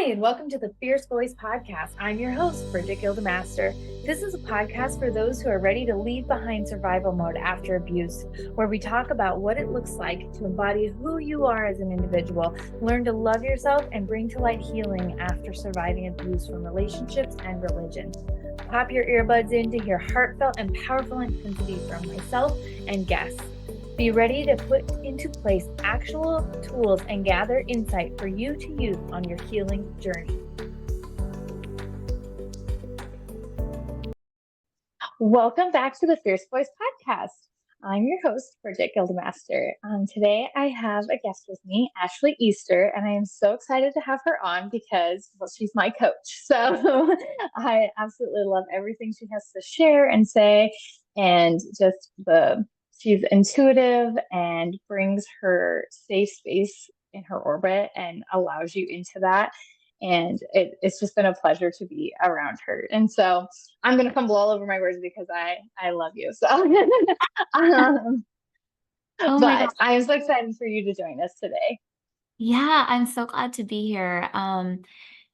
Hi, and welcome to the Fierce Boys podcast. I'm your host, Brigette Gildemaster. This is a podcast for those who are ready to leave behind survival mode after abuse, where we talk about what it looks like to embody who you are as an individual, learn to love yourself, and bring to light healing after surviving abuse from relationships and religion. Pop your earbuds in to hear heartfelt and powerful intensity from myself and guests. Be ready to put into place actual tools and gather insight for you to use on your healing journey. Welcome back to the Fierce Boys podcast. I'm your host, Brigette Gildemaster. Today I have a guest with me, Ashley Easter, and I am so excited to have her on because, well, she's my coach. So I absolutely love everything she has to share and say, and just she's intuitive and brings her safe space in her orbit and allows you into that. And it's just been a pleasure to be around her. And so I'm going to fumble all over my words because I love you. So, Oh my gosh. but I am so excited for you to join us today. Yeah, I'm so glad to be here.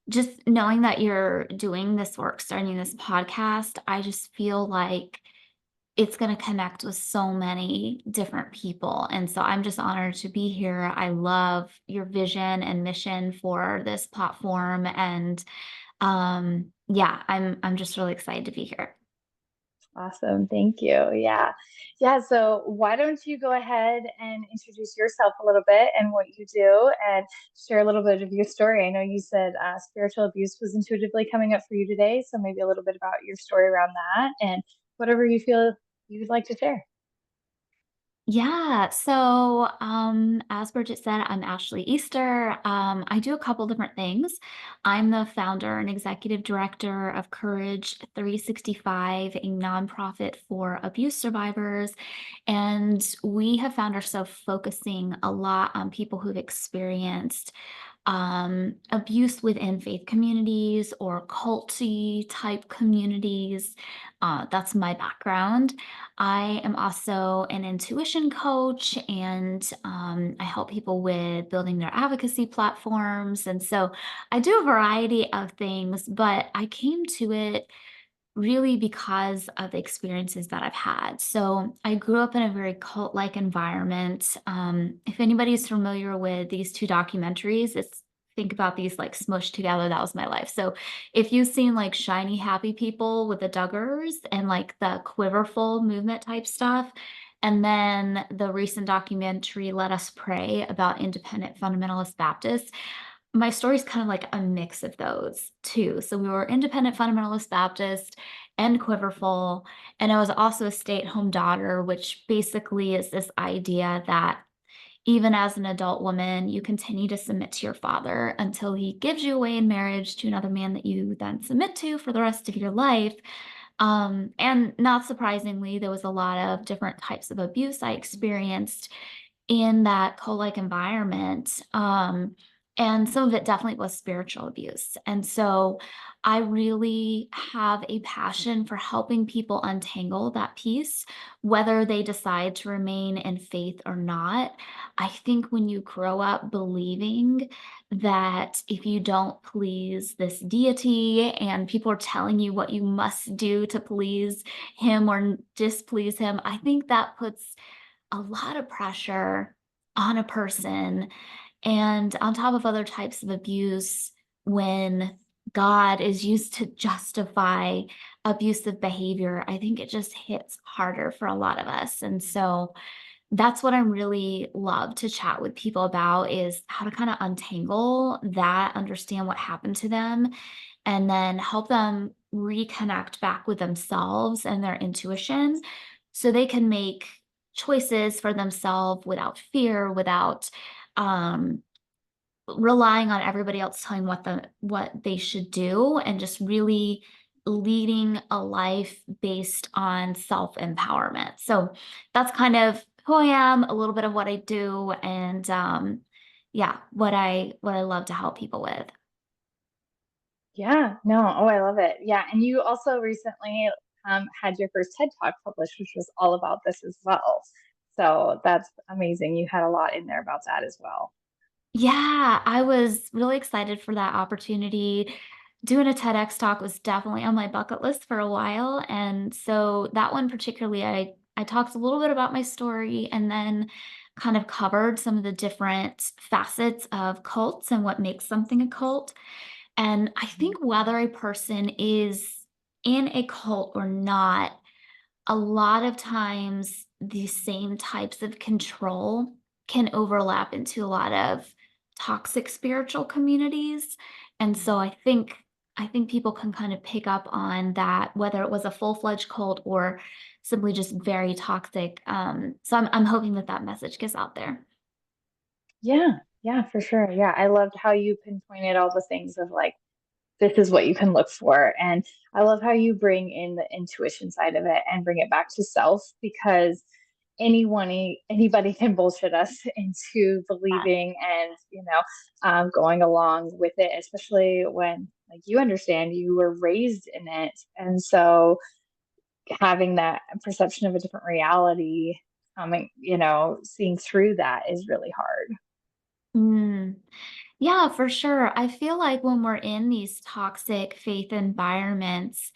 Just knowing that you're doing this work, starting this podcast, I just feel like it's going to connect with so many different people. And so I'm just honored to be here. I love your vision and mission for this platform. And yeah, I'm just really excited to be here. Awesome. Thank you. Yeah. Yeah. So why don't you go ahead and introduce yourself a little bit and what you do and share a little bit of your story. I know you said spiritual abuse was intuitively coming up for you today. So maybe a little bit about your story around that and whatever you feel you'd like to share. Yeah. So, as Bridget said, I'm Ashley Easter. I do a couple different things. I'm the founder and executive director of Courage 365, a nonprofit for abuse survivors. And we have found ourselves focusing a lot on people who've experienced abuse within faith communities or culty type communities. That's my background. I am also an intuition coach and I help people with building their advocacy platforms. And so I do a variety of things, but I came to it really because of the experiences that I've had. So I grew up in a very cult-like environment. If anybody's familiar with these two documentaries, it's think about these like smushed together. That was my life. So if you've seen like shiny happy people with the Duggars and like the quiverful movement type stuff, and then the recent documentary Let Us Pray about independent fundamentalist Baptists, my story is kind of like a mix of those too. So we were independent fundamentalist Baptist and quiverful. And I was also a stay-at-home daughter, which basically is this idea that even as an adult woman, you continue to submit to your father until he gives you away in marriage to another man that you then submit to for the rest of your life. And not surprisingly, there was a lot of different types of abuse I experienced in that co-like environment. And some of it definitely was spiritual abuse. And so I really have a passion for helping people untangle that piece, whether they decide to remain in faith or not. I think when you grow up believing that if you don't please this deity and people are telling you what you must do to please him or displease him, I think that puts a lot of pressure on a person and on top of other types of abuse when God is used to justify abusive behavior. I think it just hits harder for a lot of us. And so that's what I really love to chat with people about is how to kind of untangle that, understand what happened to them, and then help them reconnect back with themselves and their intuition so they can make choices for themselves without fear, without um, relying on everybody else telling what they should do, and just really leading a life based on self-empowerment. So that's kind of who I am, a little bit of what I do, and yeah, what I love to help people with. Yeah, no, oh, I love it. Yeah, and you also recently had your first TED Talk published, which was all about this as well. So that's amazing. You had a lot in there about that as well. Yeah, I was really excited for that opportunity. Doing a TEDx talk was definitely on my bucket list for a while, and so that one particularly, I talked a little bit about my story and then kind of covered some of the different facets of cults and what makes something a cult. And I Mhm. think whether a person is in a cult or not, a lot of times these same types of control can overlap into a lot of toxic spiritual communities. And so I think people can kind of pick up on that, whether it was a full-fledged cult or simply just very toxic. So I'm hoping that that message gets out there. Yeah, yeah, for sure. Yeah, I loved how you pinpointed all the things of like, this is what you can look for. And I love how you bring in the intuition side of it and bring it back to self because anybody can bullshit us into Yeah. believing and going along with it, especially when like you understand you were raised in it, and so having that perception of a different reality, seeing through that is really hard. Mm. Yeah, for sure. I feel like when we're in these toxic faith environments,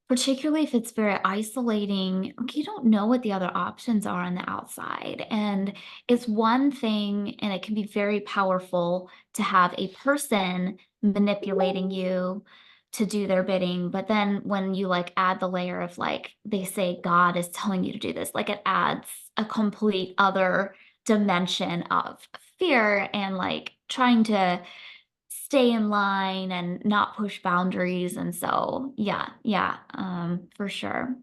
particularly if it's very isolating, like, you don't know what the other options are on the outside. And it's one thing, and it can be very powerful to have a person manipulating you to do their bidding. But then when you like add the layer of like, they say God is telling you to do this, like it adds a complete other dimension of fear and like trying to stay in line and not push boundaries, and so, for sure.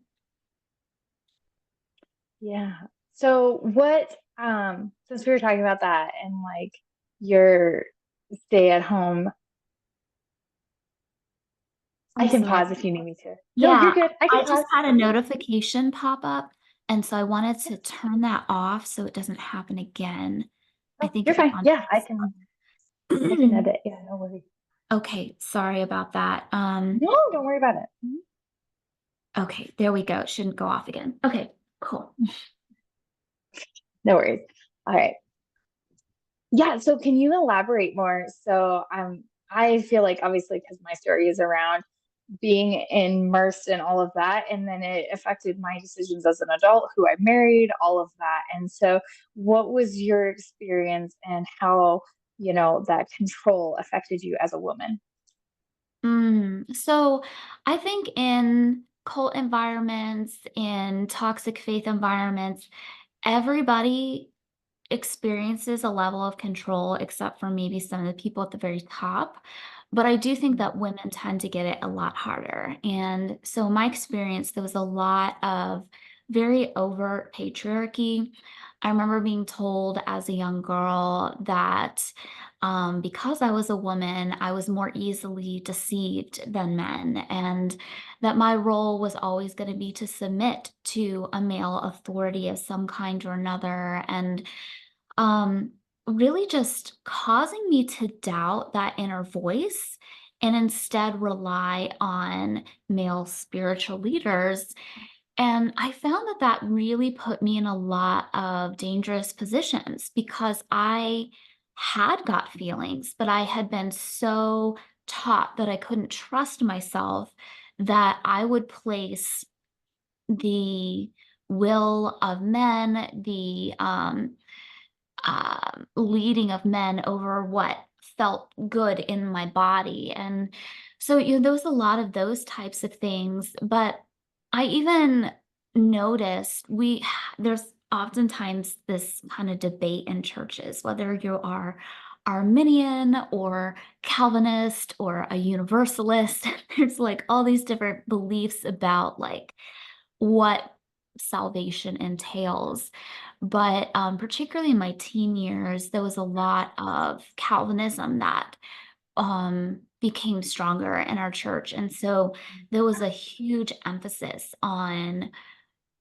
Yeah. So what since we were talking about that and like your stay at home, I I'm can sorry. pause if you need me to. No, Yeah, you're good. I can I just pause. had a notification pop up, and so I wanted to turn that off so it doesn't happen again. I Oh, think you're it was fine. on Yeah, I can text. edit. Yeah, no worries. Okay, sorry about that. No, don't worry about it. Okay, there we go. It shouldn't go off again. Okay, cool. No worries. All right. Yeah, so can you elaborate more? So I feel like obviously because my story is around being immersed in all of that, and then it affected my decisions as an adult, who I married, all of that. And so what was your experience and how, that control affected you as a woman? So I think in cult environments, in toxic faith environments, everybody experiences a level of control except for maybe some of the people at the very top. But I do think that women tend to get it a lot harder. And so, in my experience, there was a lot of very overt patriarchy. I remember being told as a young girl that because I was a woman, I was more easily deceived than men, and that my role was always going to be to submit to a male authority of some kind or another. And um, really just causing me to doubt that inner voice and instead rely on male spiritual leaders. And I found that that really put me in a lot of dangerous positions because I had got feelings, but I had been so taught that I couldn't trust myself that I would place the will of men, the leading of men over what felt good in my body. And so, there was a lot of those types of things. But I even noticed there's oftentimes this kind of debate in churches, whether you are Arminian or Calvinist or a Universalist. There's like all these different beliefs about like what salvation entails. But particularly in my teen years, there was a lot of Calvinism that became stronger in our church. And so there was a huge emphasis on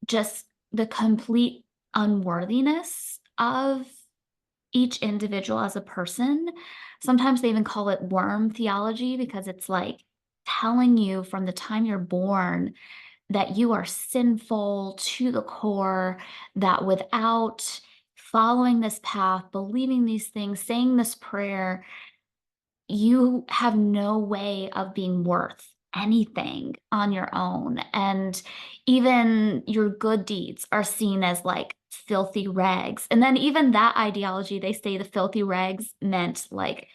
just the complete unworthiness of each individual as a person. Sometimes they even call it worm theology because it's like telling you from the time you're born that you are sinful to the core, that without following this path, believing these things, saying this prayer, you have no way of being worth anything on your own. And even your good deeds are seen as like filthy rags. And then even that ideology, they say the filthy rags meant like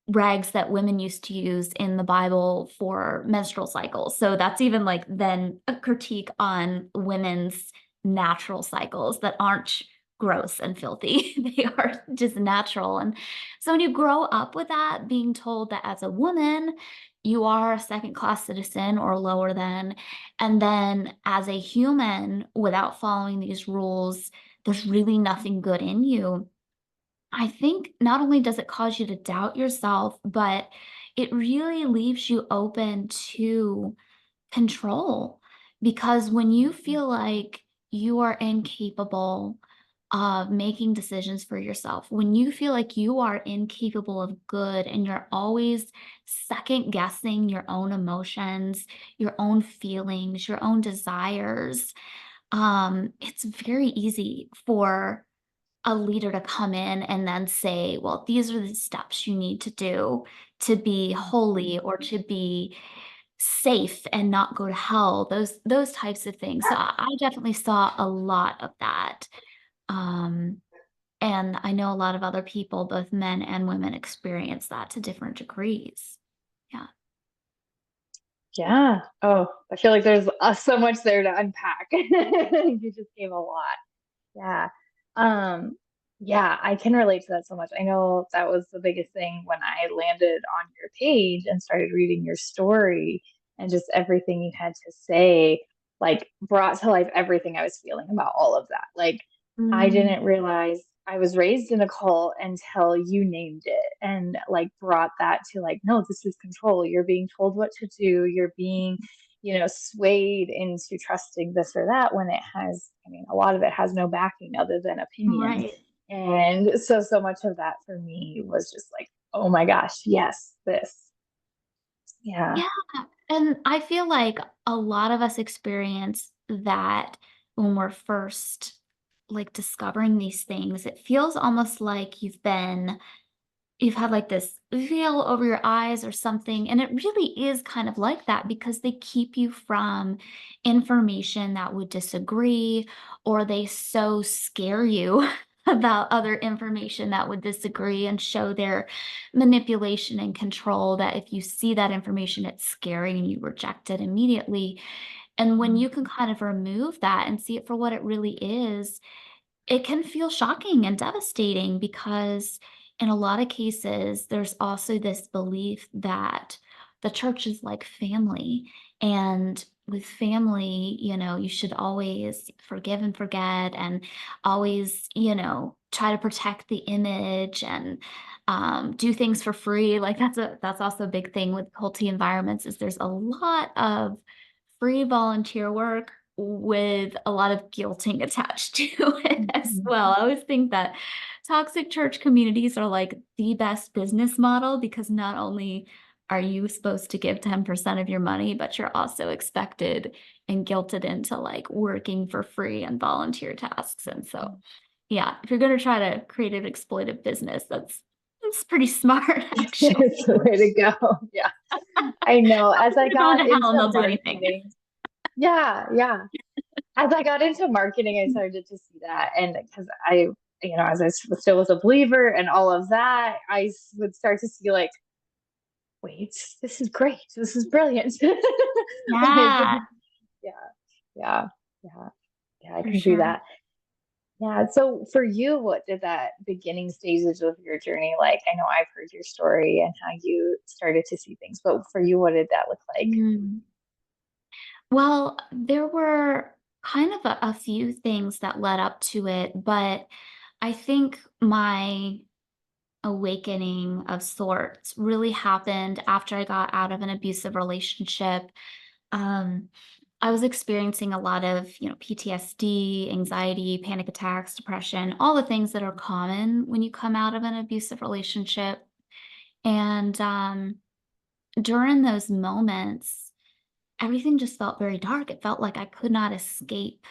rags that women used to use in the Bible for menstrual cycles. So that's even like then a critique on women's natural cycles that aren't gross and filthy. They are just natural. And so when you grow up with that, being told that as a woman, you are a second class citizen or lower than, and then as a human, without following these rules, there's really nothing good in you. I think not only does it cause you to doubt yourself, but it really leaves you open to control. Because when you feel like you are incapable of making decisions for yourself, when you feel like you are incapable of good and you're always second guessing your own emotions, your own feelings, your own desires, it's very easy for a leader to come in and then say, well, these are the steps you need to do to be holy or to be safe and not go to hell, those types of things. So I definitely saw a lot of that. Um, and I know a lot of other people, both men and women, experience that to different degrees. Yeah. Yeah. Oh, I feel like there's so much there to unpack. You just gave a lot. Yeah. Um, yeah, I can relate to that so much. I know that was the biggest thing when I landed on your page and started reading your story, and just everything you had to say, like, brought to life everything I was feeling about all of that. Like, I Mm, didn't realize I was raised in a cult until you named it and like brought that to like, no, this is control. You're being told what to do. You're being, swayed into trusting this or that when it has, I mean, a lot of it has no backing other than opinions. right. And so much of that for me was just like, oh my gosh, yes, this. Yeah. Yeah, and I feel like a lot of us experience that when we're first, like, discovering these things. It feels almost like you've had, like, this veil over your eyes or something, and it really is kind of like that because they keep you from information that would disagree, or they so scare you about other information that would disagree and show their manipulation and control that if you see that information, it's scary and you reject it immediately. And when you can kind of remove that and see it for what it really is, it can feel shocking and devastating because in a lot of cases, there's also this belief that the church is like family. And with family, you should always forgive and forget and always, try to protect the image and do things for free. Like that's also a big thing with culty environments is there's a lot of free volunteer work with a lot of guilting attached to it as Mhm. well. I always think that toxic church communities are like the best business model because not only are you supposed to give 10% of your money, but you're also expected and guilted into like working for free and volunteer tasks. And so, yeah, if you're going to try to create an exploitive business, that's pretty smart, actually. It's the way to go. Yeah. I know. As I They're going got to hell and into they'll do anything. marketing, yeah, yeah. As I got into marketing, I started to see that. And because as I still was a believer and all of that, would start to see like, wait, this is great. This is brilliant. Like, Yeah, yeah, yeah, yeah, yeah, I for can see sure. that. Yeah. So for you, what did that beginning stages of your journey like? I know I've heard your story and how you started to see things, but for you, what did that look like? Mm. Well, there were kind of a few things that led up to it, but I think my awakening of sorts really happened after I got out of an abusive relationship. Um, I was experiencing a lot of, PTSD, anxiety, panic attacks, depression, all the things that are common when you come out of an abusive relationship. And during those moments, everything just felt very dark. It felt like I could not escape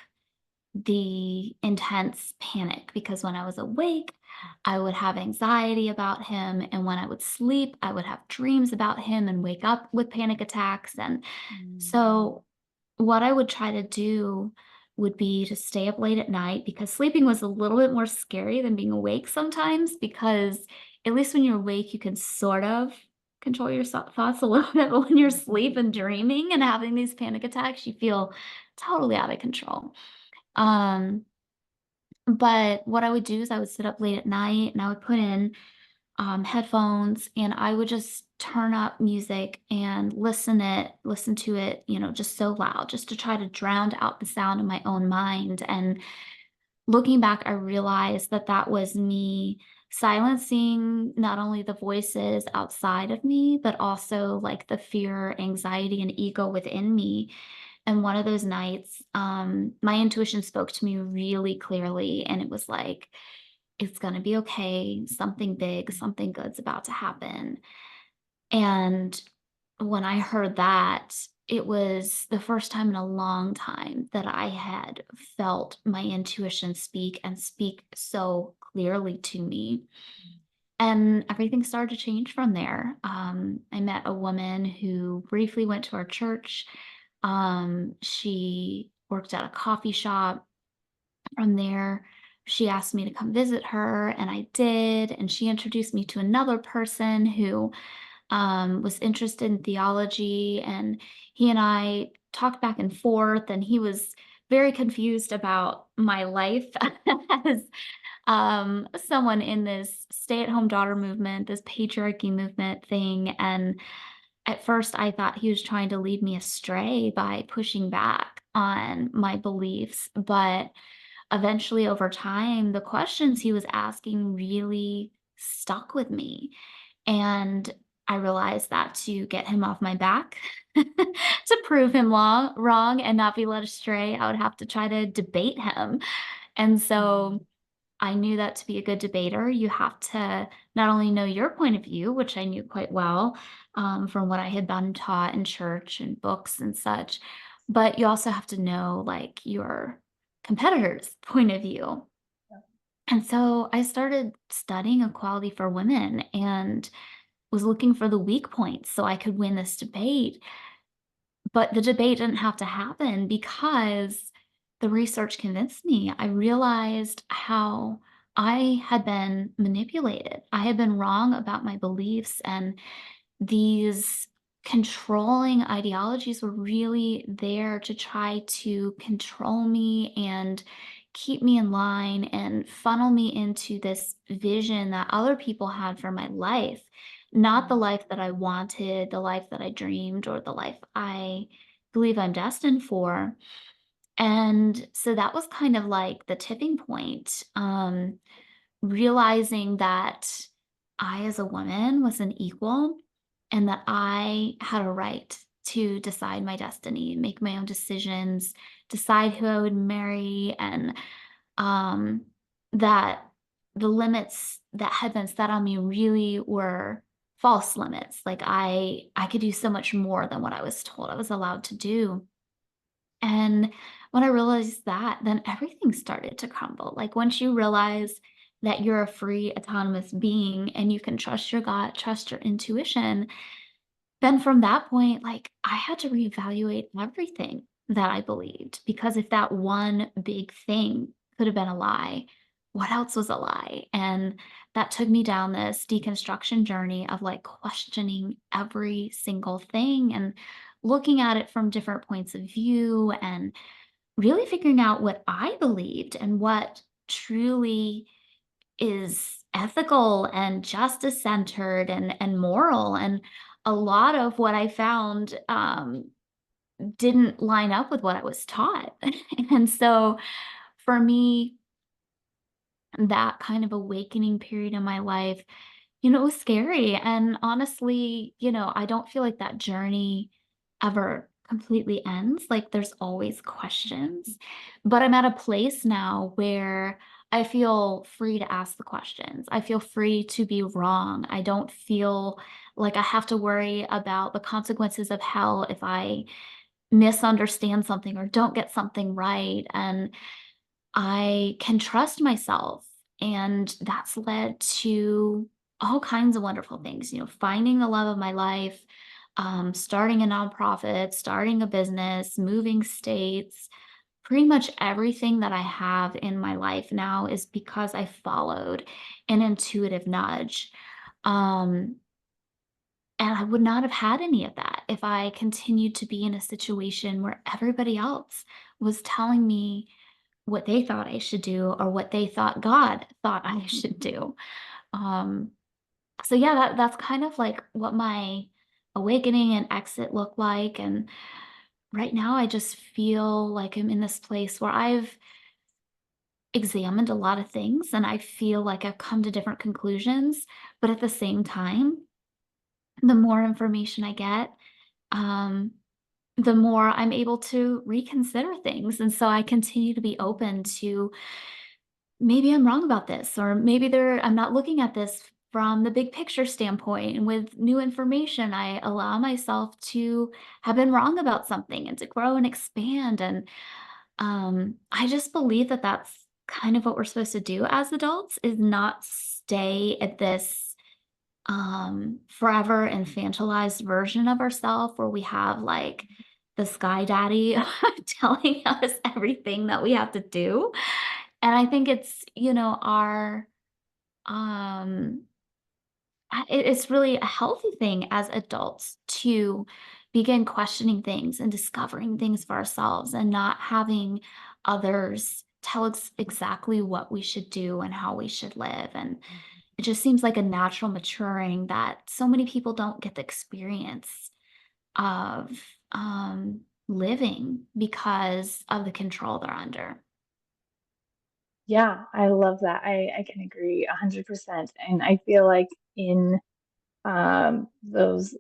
the intense panic because when I was awake, I would have anxiety about him. And when I would sleep, I would have dreams about him and wake up with panic attacks. And Mm. so, what I would try to do would be to stay up late at night because sleeping was a little bit more scary than being awake sometimes because at least when you're awake, you can sort of control your thoughts a little bit, but when you're asleep and dreaming and having these panic attacks, you feel totally out of control. Um, but what I would do is I would sit up late at night and I would put in headphones and I would just turn up music and listen to it, just so loud, just to try to drown out the sound in my own mind. And looking back, I realized that that was me silencing not only the voices outside of me, but also like the fear, anxiety, and ego within me. And one of those nights, my intuition spoke to me really clearly, and it was like, it's going to be okay. Something big, something good's about to happen. And when I heard that, it was the first time in a long time that I had felt my intuition speak and speak so clearly to me. And everything started to change from there. I met a woman who briefly went to our church. She worked at a coffee shop. From there, she asked me to come visit her, and I did. And she introduced me to another person who was interested in theology. And he and I talked back and forth, and he was very confused about my life as someone in this stay-at-home daughter movement, this patriarchy movement thing. And at first, I thought he was trying to lead me astray by pushing back on my beliefs. But eventually, over time, the questions he was asking really stuck with me. And I realized that to get him off my back, to prove him wrong and not be led astray, I would have to try to debate him. And Mhm. so I knew that to be a good debater, you have to not only know your point of view, which I knew quite well from what I had been taught in church and books and such, but you also have to know like your competitor's point of view. And so I started studying equality for women and was looking for the weak points so I could win this debate. But the debate didn't have to happen because the research convinced me. I realized how I had been manipulated. I had been wrong about my beliefs, and these controlling ideologies were really there to try to control me and keep me in line and funnel me into this vision that other people had for my life, not the Mm. life that I wanted, the life that I dreamed, or the life I believe I'm destined for. And so that was kind of like the tipping point. Realizing that I, as a woman, was an equal and that I had a right to decide my destiny, make my own decisions, decide who I would marry, and um, that the limits that had been set on me really were false limits. Like I could do so much more than what I was told I was allowed to do. And when I realized that, then everything started to crumble. Like once you realize that you're a free, autonomous being and you can trust your gut, trust your intuition, then from that point, like I had to reevaluate everything that I believed because if that one big thing could have been a lie, what else was a lie? And that took me down this deconstruction journey of like questioning every single thing and looking at it from different points of view and really figuring out what I believed and what truly is ethical and justice centered and moral. And a lot of what I found didn't line up with what I was taught. And so for me, that kind of awakening period in my life, it was scary. And honestly, I don't feel like that journey ever completely ends. Like there's always questions. But I'm at a place now where I feel free to ask the questions. I feel free to be wrong. I don't feel like I have to worry about the consequences of hell if I misunderstand something or don't get something right. And I can trust myself. And that's led to all kinds of wonderful things, finding the love of my life, starting a nonprofit, starting a business, moving states. Pretty much everything that I have in my life now is because I followed an intuitive nudge. Um, and I would not have had any of that if I continued to be in a situation where everybody else was telling me what they thought I should do or what they thought God thought I should do. Um, so yeah, that's kind of like what my awakening and exit look like. And right now I just feel like I'm in this place where I've examined a lot of things and I feel like I've come to different conclusions. But at the same time, the more information I get, um, the more I'm able to reconsider things. And so I continue to be open to maybe I'm wrong about this, or maybe I'm not looking at this from the big picture standpoint. And with new information, I allow myself to have been wrong about something and to grow and expand. And I just believe that that's kind of what we're supposed to do as adults is not stay at this forever infantilized version of ourselves where we have like the sky daddy telling us everything that we have to do. And I think it's, our um it's really a healthy thing as adults to begin questioning things and discovering things for ourselves and not having others tell us exactly what we should do and how we should live. And it just seems like a natural maturing that so many people don't get the experience of living because of the control they're under. Yeah, I love that. I can agree 100%. And I feel like in those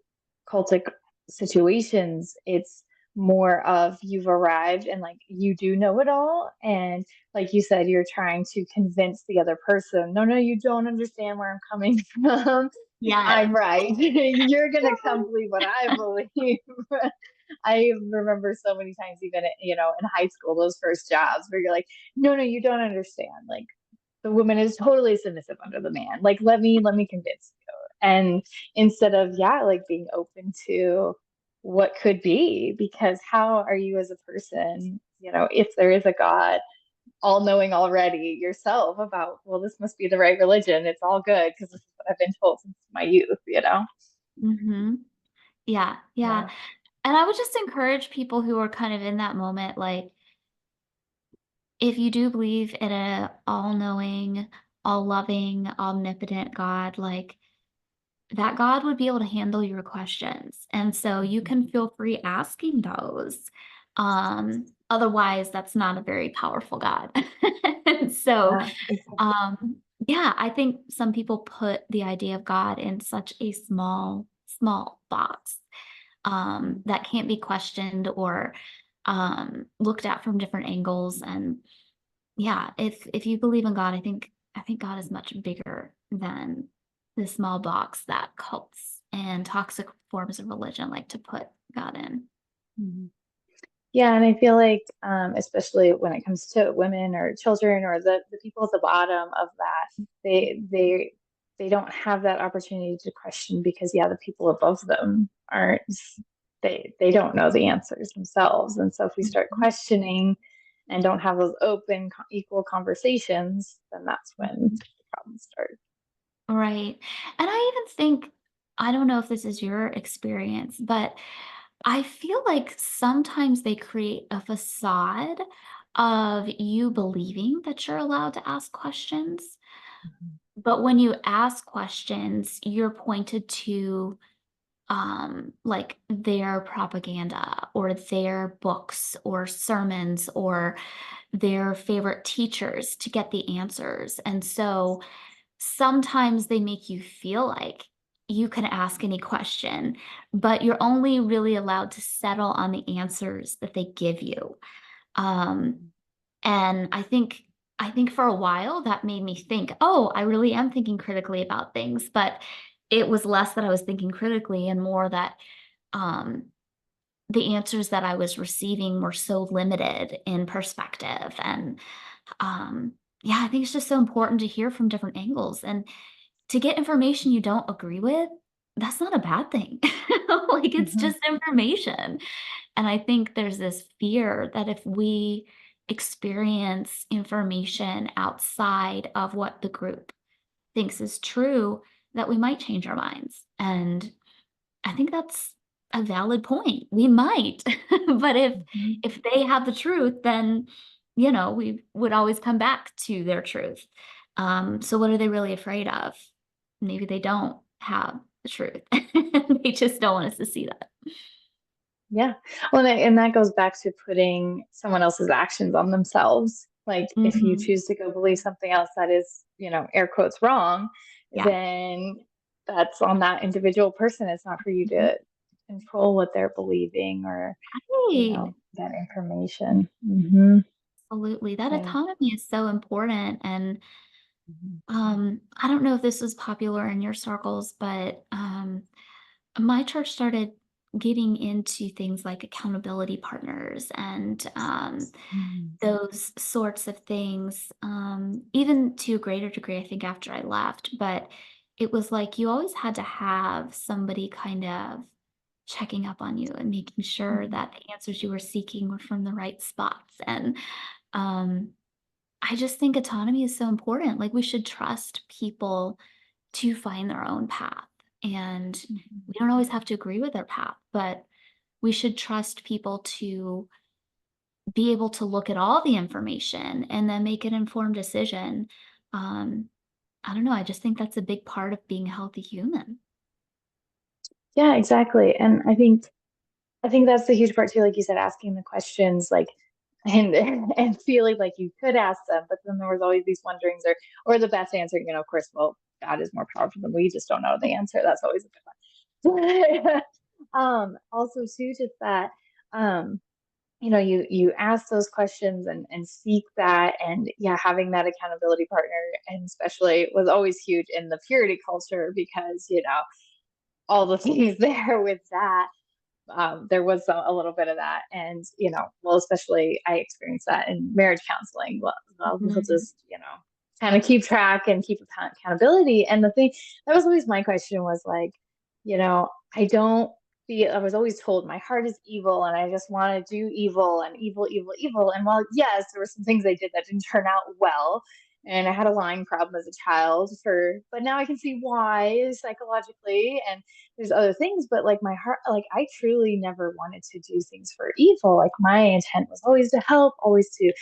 cultic situations, it's more of you've arrived and like you do know it all. And like you said, you're trying to convince the other person, no, no, you don't understand where I'm coming from. Yes. I'm right. You're going to come believe what I believe. I remember so many times, even, in high school, those first jobs where you're like, no, no, you don't understand. Like, the woman is totally submissive under the man. Like, let me convince you. And instead of, yeah, like being open to what could be, because how are you as a person, if there is a God, all knowing already yourself about, well, this must be the right religion. It's all good because this is what I've been told since my youth. Hmm. Yeah, yeah. Yeah. And I would just encourage people who are kind of in that moment, like, if you do believe in a all-knowing, all-loving, omnipotent God, like, that God would be able to handle your questions, and so you Mhm. can feel free asking those. Otherwise, that's not a very powerful God. And so, Yeah, exactly. um, yeah, I think some people put the idea of God in such a small, small box, that can't be questioned or, looked at from different angles. And yeah, if you believe in God, I think God is much bigger than the small box that cults and toxic forms of religion like to put God in. Mhm. Yeah, and I feel like, especially when it comes to women or children or the people at the bottom of that, they don't have that opportunity to question because, yeah, the people above them aren't. They don't know the answers themselves, and so if we start Mhm. questioning and don't have those open, equal conversations, then that's when Mhm. the problems start. Right. And I even think, I don't know if this is your experience, but I feel like sometimes they create a facade of you believing that you're allowed to ask questions. But when you ask questions, you're pointed to like their propaganda or their books or sermons or their favorite teachers to get the answers. And so sometimes they make you feel like you can ask any question, but you're only really allowed to settle on the answers that they give you. Um, and I think for a while that made me think, "Oh, I really am thinking critically about things," but it was less that I was thinking critically and more that, um, the answers that I was receiving were so limited in perspective and um, yeah, I think it's just so important to hear from different angles and to get information you don't agree with. That's not a bad thing. Like, it's Mhm. just information. And I think there's this fear that if we experience information outside of what the group thinks is true, that we might change our minds. And I think that's a valid point. We might. But Mhm. if they have the truth, then, we would always come back to their truth. So what are they really afraid of? Maybe they don't have the truth. They just don't want us to see that. Yeah. Well, and that goes back to putting someone else's actions on themselves. Like if you Mhm. choose to go believe something else that is, air quotes wrong, Yeah. then that's on that individual person. It's not for you Mhm. to control what they're believing or, Right. that information. Hmm. Absolutely. That Yeah. autonomy is so important. And Mhm. I don't know if this was popular in your circles, but my church started getting into things like accountability partners and Mhm. those sorts of things, even to a greater degree, I think, after I left. But it was like you always had to have somebody kind of checking up on you and making sure Mhm. that the answers you were seeking were from the right spots. And um, I just think autonomy is so important. Like, we should trust people to find their own path. And Mhm. we don't always have to agree with their path, but we should trust people to be able to look at all the information and then make an informed decision. Um, I don't know. I just think that's a big part of being a healthy human. Yeah, exactly. And I think that's the huge part too, like you said, asking the questions, like, and and feeling like you could ask them, but then there was always these wonderings, or the best answer, of course, well, God is more powerful than we just don't know the answer. That's always a good one. Also too, just that, um, you ask those questions and seek that, and yeah, having that accountability partner, and especially was always huge in the purity culture because all the things there with that. There was a little bit of that, and well, especially I experienced that in marriage counseling. Well, we'll Mhm. just kind of keep track and keep accountability. And the thing that was always my question was like, I don't feel. I was always told my heart is evil, and I just want to do evil and evil, evil, evil. And while yes, there were some things I did that didn't turn out well, and I had a lying problem as a child but now I can see why psychologically, and there's other things, but like my heart, like I truly never wanted to do things for evil. Like my intent was always to help, always to,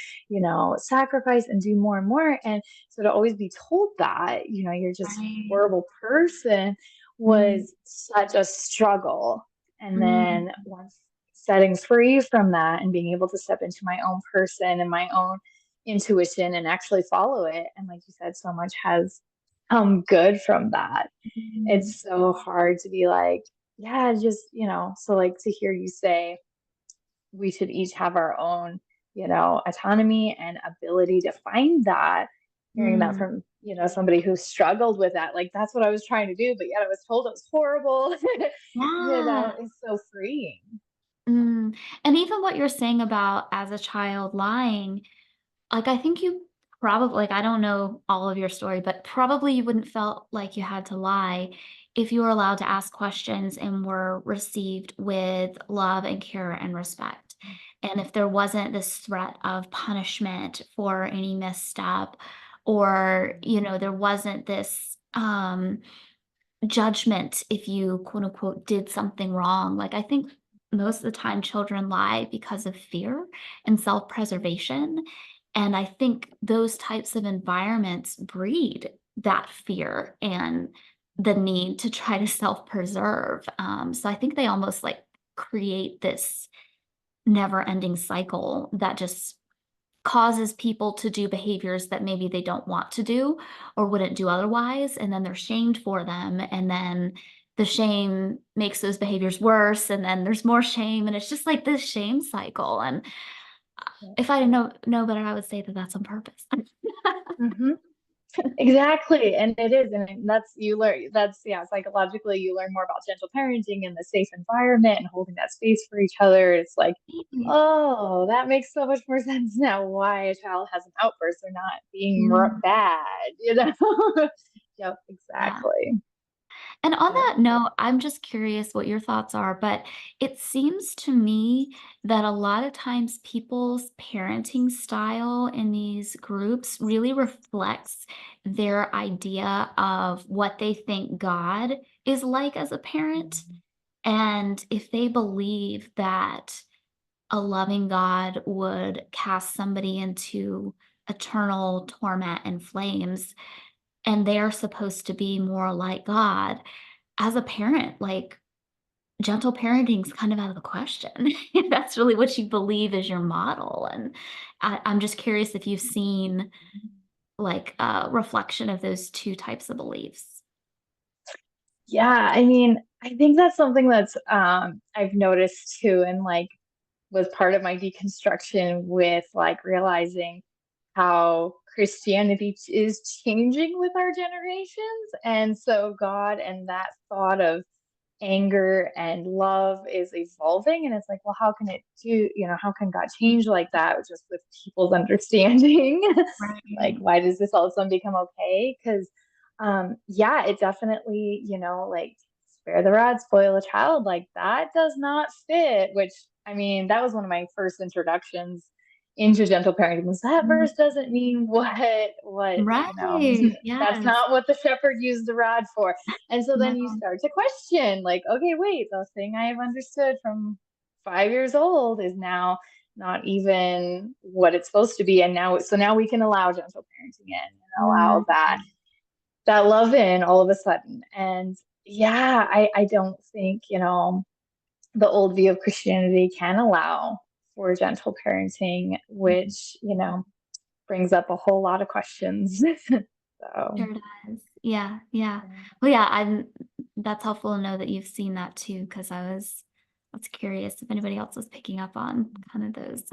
sacrifice and do more and more. And so to always be told that, you're just a Right. horrible person Mm, was such a struggle. And mm, then once setting free from that and being able to step into my own person and my own intuition and actually follow it. And like you said, so much has come good from that. mm, It's so hard to be like, yeah, just, so like to hear you say we should each have our own, autonomy and ability to find that, hearing that mm. from, somebody who struggled with that. Like that's what I was trying to do, but yet I was told it was horrible. Yeah. It's so freeing. Mm. And even what you're saying about as a child lying, like, I think you probably, like, I don't know all of your story, but probably you wouldn't felt like you had to lie if you were allowed to ask questions and were received with love and care and respect. And if there wasn't this threat of punishment for any misstep, or, there wasn't this judgment if you quote unquote did something wrong. Like, I think most of the time children lie because of fear and self-preservation. And I think those types of environments breed that fear and the need to try to self-preserve. So I think they almost like create this never-ending cycle that just causes people to do behaviors that maybe they don't want to do or wouldn't do otherwise, and then they're shamed for them, and then the shame makes those behaviors worse, and then there's more shame, and it's just like this shame cycle. And Yeah. if I didn't know better, I would say that that's on purpose. Hmm. Exactly. And it is. And that's, you learn, that's, yeah, psychologically, you learn more about gentle parenting and the safe environment and holding that space for each other. It's like, oh, that makes so much more sense now why a child has an outburst or not being Mm, bad, Yep, yeah. exactly. And on But that note, I'm just curious what your thoughts are, but it seems to me that a lot of times people's parenting style in these groups really reflects their idea of what they think God is like as a parent. And if they believe that a loving God would cast somebody into eternal torment and flames, and they're supposed to be more like God, as a parent, like, gentle parenting's kind of out of the question. If that's really what you believe is your model, and I'm just curious if you've seen, like, a reflection of those 2 types of beliefs. yeah, I mean, I think that's something that's I've noticed too, and like was part of my deconstruction with like realizing how Christianity is changing with our generations. And so God and that thought of anger and love is evolving. And it's like, well, how can it do, how can God change like that just with people's understanding? Like, Right. why does this all of a sudden become okay? Because yeah, it definitely, like spare the rod, spoil a child, like that does not fit, which I mean, that was one of my first introductions into gentle parenting was that Mhm. verse doesn't mean what, Right, that's yes. not what the shepherd used the rod for. And so then you No. start to question, like, okay, wait, the thing I have understood from 5 years old is now not even what it's supposed to be. And now, so now we can allow gentle parenting in and allow that Mhm. love in all of a sudden. And yeah, I don't think, the old view of Christianity can allow for gentle parenting, Mhm. which, brings up a whole lot of questions. So, Sure does. Yeah, yeah. yeah. Well, yeah, that's helpful to know that you've seen that too, because I was curious if anybody else was picking up on kind of those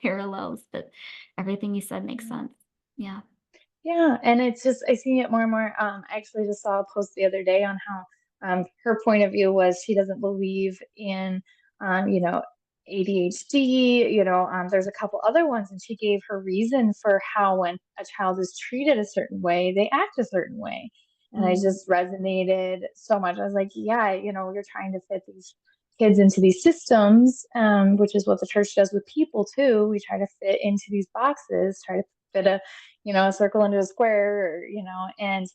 parallels, but everything you said makes sense. Yeah. Yeah, and it's just I see it more and more. I actually just saw a post the other day on how her point of view was she doesn't believe in um, you know ADHD. There's a couple other ones, and she gave her reason for how when a child is treated a certain way, they act a certain way, and I Mm, just resonated so much. I was like, yeah, you're trying to fit these kids into these systems, which is what the church does with people too. We try to fit into these boxes, try to fit a circle into a square, and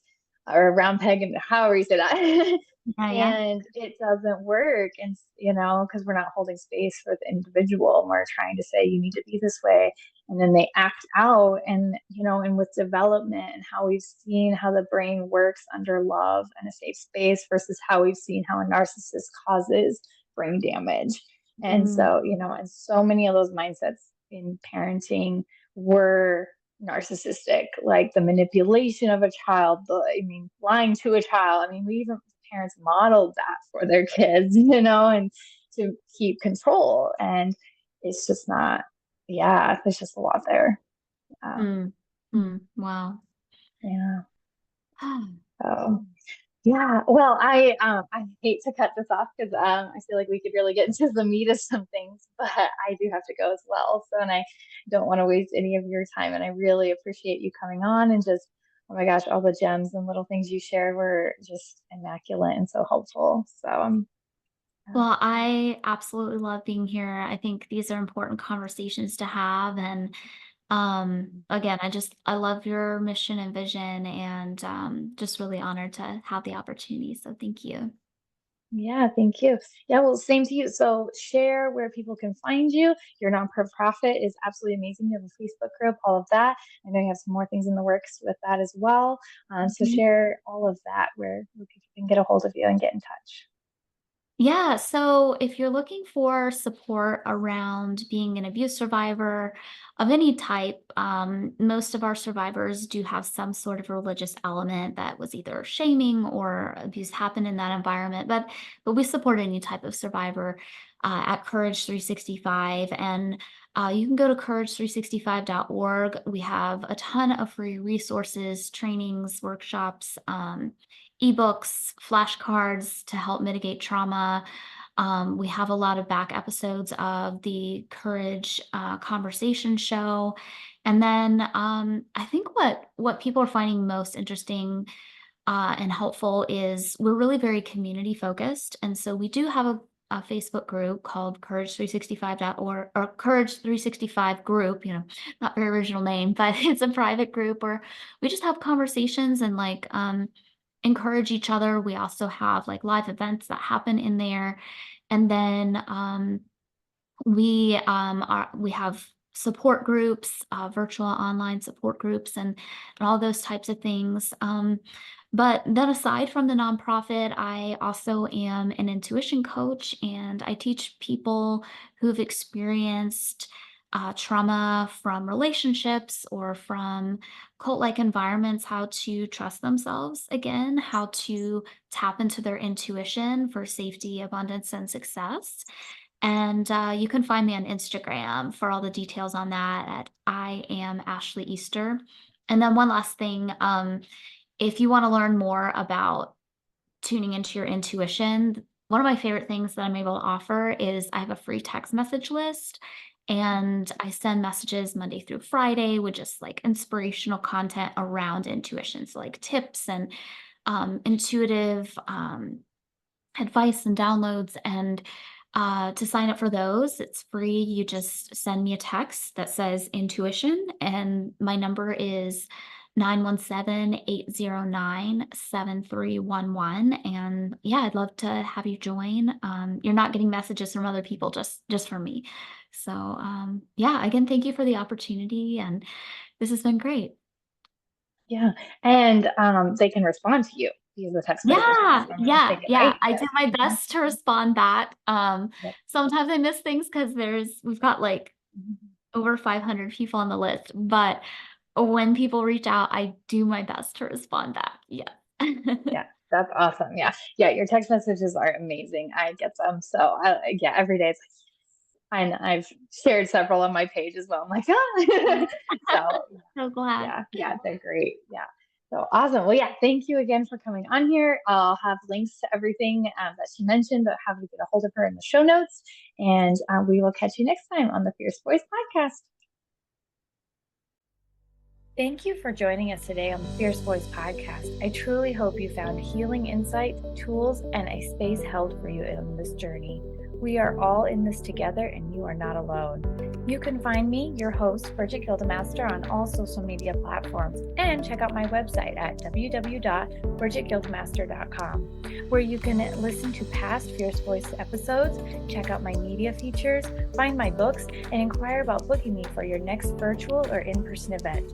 or a round peg and however you say that. yeah, yeah. And it doesn't work. And, because we're not holding space for the individual and we're trying to say, you need to be this way. And then they act out. And, and with development and how we've seen how the brain works under love and a safe space versus how we've seen how a narcissist causes brain damage. And Mm, so, and so many of those mindsets in parenting were narcissistic, like the manipulation of a child, I mean, lying to a child. I mean, we even parents modeled that for their kids, and to keep control. And it's just not, yeah, there's just a lot there. Yeah. mm, wow. Yeah. So yeah, well, I hate to cut this off because I feel like we could really get into the meat of some things, but I do have to go as well. So, and I don't want to waste any of your time, and I really appreciate you coming on and just, oh my gosh, all the gems and little things you shared were just immaculate and so helpful. So, yeah. Well, I absolutely love being here. I think these are important conversations to have. And again, I love your mission and vision, and just really honored to have the opportunity. So thank you. Yeah, thank you. Yeah, well, same to you. So share where people can find you. Your nonprofit is absolutely amazing. You have a Facebook group, all of that. I know you have some more things in the works with that as well. So Mhm. share all of that where people can get a hold of you and get in touch. Yeah, so if you're looking for support around being an abuse survivor of any type, most of our survivors do have some sort of religious element that was either shaming or abuse happened in that environment. But we support any type of survivor at Courage 365, and you can go to courage365.org. We have a ton of free resources, trainings, workshops. Ebooks, flashcards to help mitigate trauma. We have a lot of back episodes of the Courage Conversation Show, and then I think what people are finding most interesting and helpful is we're really very community focused, and so we do have a Facebook group called courage365.org or Courage 365 group, not very original name, but it's a private group where we just have conversations and encourage each other. We also have like live events that happen in there. And then we have support groups, virtual online support groups, and all those types of things. But then aside from the nonprofit, I also am an intuition coach, and I teach people who've experienced trauma from relationships or from cult-like environments how to trust themselves again, how to tap into their intuition for safety, abundance, and success. And you can find me on Instagram for all the details on that at I am Ashley Easter. And then one last thing, if you want to learn more about tuning into your intuition, one of my favorite things that I'm able to offer is I have a free text message list, and I send messages Monday through Friday with just like inspirational content around intuition. So like tips and intuitive advice and downloads. And to sign up for those, it's free. You just send me a text that says intuition, and my number is 917-809-7311. And yeah, I'd love to have you join. You're not getting messages from other people, just from me. So yeah, again, thank you for the opportunity, and this has been great. Yeah, and they can respond to you via the text message. Yeah, So I'm yeah, thinking, yeah. right? I Yeah. do my Mhm. best to respond back. Yep. Sometimes I miss things because we've got like over 500 people on the list, but when people reach out, I do my best to respond back. Yeah. Yeah, that's awesome. Yeah, yeah. Your text messages are amazing. I get them so yeah, every day it's like, and I've shared several on my page as well. I'm like, ah. So So glad. yeah, yeah, they're great. Yeah. So awesome. Well, yeah, thank you again for coming on here. I'll have links to everything that she mentioned, but how to get a hold of her in the show notes. And we will catch you next time on the Fierce Voice podcast. Thank you for joining us today on the Fierce Voice podcast. I truly hope you found healing insight, tools, and a space held for you in this journey. We are all in this together, and you are not alone. You can find me, your host, Brigette Gildemaster, on all social media platforms, and check out my website at www.brigittegildemaster.com, where you can listen to past Fierce Voice episodes, check out my media features, find my books, and inquire about booking me for your next virtual or in-person event.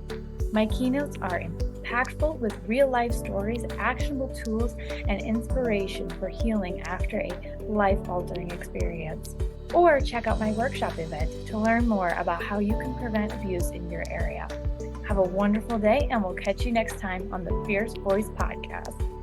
My keynotes are impactful with real-life stories, actionable tools, and inspiration for healing after a life-altering experience. Or check out my workshop event to learn more about how you can prevent abuse in your area. Have a wonderful day, and we'll catch you next time on the Fierce Voice Podcast.